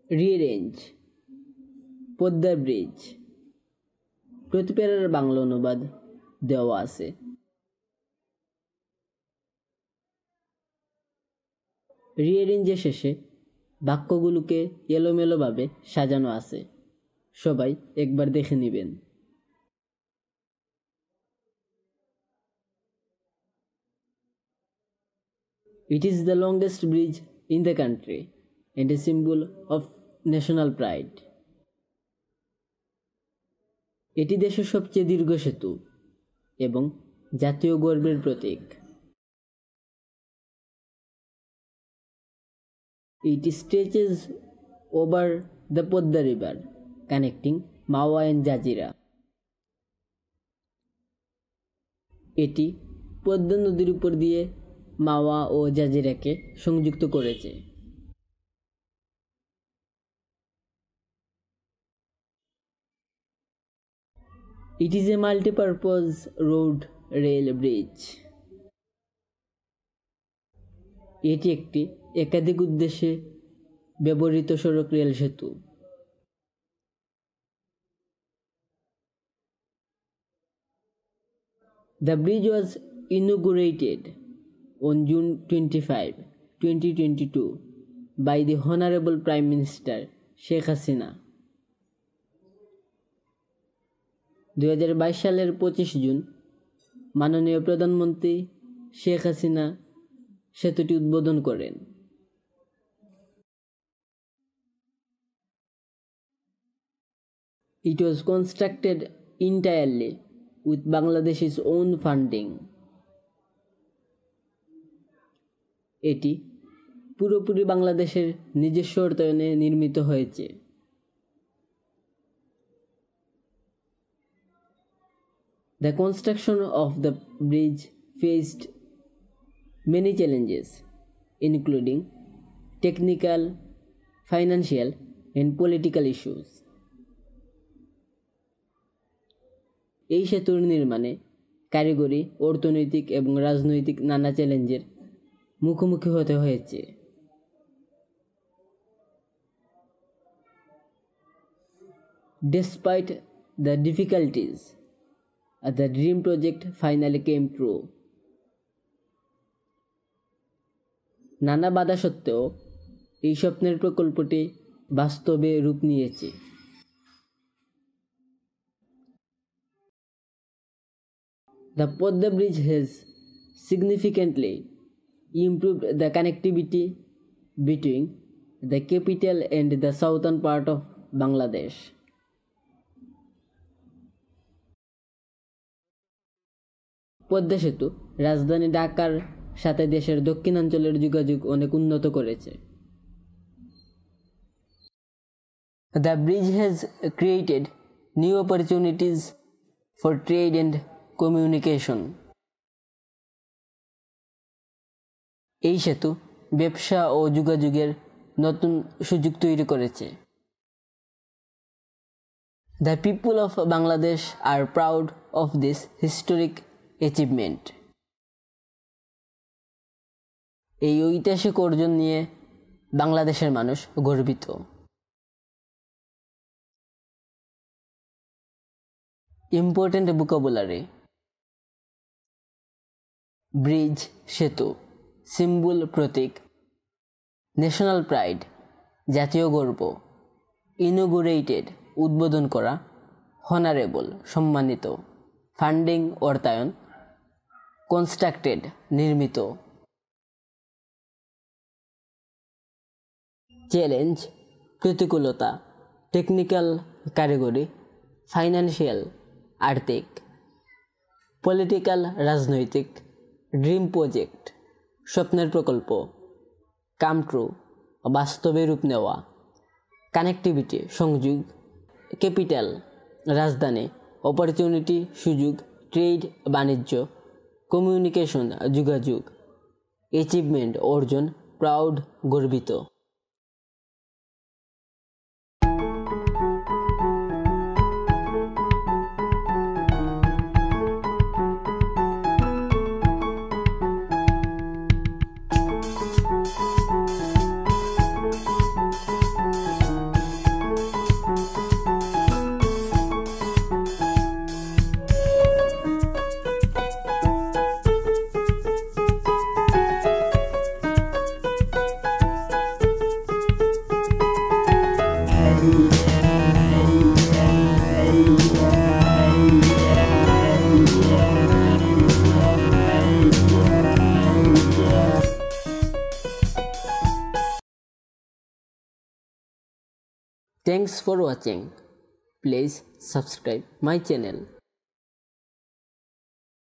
রিরেঞ্জ, Padma bridge. প্রতিপ্যারার Bangla অনুবাদ দেওয়া আছে। রিয়ারেঞ্জের শেষে বাক্যগুলোকে এলোমেলোভাবে সাজানো আছে, সবাই একবার দেখে নেবেন। It is the longest bridge in the country and a symbol of national pride. এটি দেশের সবচেয়ে দীর্ঘ সেতু এবং জাতীয় গর্বের প্রতীক। It stretches over the Podda River, connecting Mawa and Jazira. এটি পদ্মা নদীর উপর দিয়ে মাওয়া ও জাজিরাকে সংযুক্ত করেছে। It is a multi-purpose road rail bridge. এটি একটি একাধিক উদ্দেশ্যে ব্যবহৃত সড়ক রেল সেতু। The bridge was inaugurated on June 25, 2022 by the Honorable Prime Minister Sheikh Hasina. 2022 সালের 25 জুন মাননীয় প্রধানমন্ত্রী শেখ হাসিনা সেতুটি উদ্বোধন করেন। It was constructed entirely with Bangladesh's own funding. এটি পুরোপুরি বাংলাদেশের নিজস্ব অর্থায়নে নির্মিত হয়েছে। The construction of the bridge faced many challenges, including technical, financial, and political issues. এই সেতুর নির্মাণে কারিগরি, অর্থনৈতিক এবং রাজনৈতিক নানা চ্যালেঞ্জের মুখোমুখি হতে হয়েছে। Despite the difficulties, the dream project finally came true. নানা বাধা সত্ত্বেও এই স্বপ্নের প্রকল্পটি বাস্তবে রূপ নিয়েছে। The Podda Bridge has significantly improved the connectivity between the capital and the southern part of Bangladesh. Padma সেতু রাজধানী ঢাকার সাথে দেশের দক্ষিণাঞ্চলের যোগাযোগ অনেক উন্নত করেছে। The bridge has created new opportunities for trade and communication. এই সেতু ব্যবসা ও যোগাযোগের নতুন সুযোগ তৈরি করেছে। The people of Bangladesh are proud of this historic achievement. এই ঐতিহাসিক অর্জন নিয়ে বাংলাদেশের মানুষ গর্বিত। Important vocabulary: ব্রিজ, সেতু, সিম্বল, প্রতীক, ন্যাশনাল প্রাইড, জাতীয় গর্ব, ইনঅগুরেটেড, উদ্বোধন করা, হনারেবল, সম্মানিত, ফান্ডিং, অর্থায়ন, কনস্ট্রাক্টেড, নির্মিত। চ্যালেঞ্জ, প্রতিকূলতা, টেকনিক্যাল, কারিগরি, ফাইন্যান্সিয়াল, আর্থিক, পলিটিক্যাল, রাজনৈতিক, ড্রিম প্রজেক্ট, স্বপ্নের প্রকল্প, কাম ট্রু, বাস্তবে রূপ নেওয়া, কানেক্টিভিটি, সংযোগ, ক্যাপিটাল, রাজধানী, অপরচুনিটি, সুযোগ, ট্রেড, বাণিজ্য, কমিউনিকেশন, যোগাযোগ, অ্যাচিভমেন্ট, অর্জন, প্রাউড, গর্বিত। Thanks for watching. Please subscribe my channel.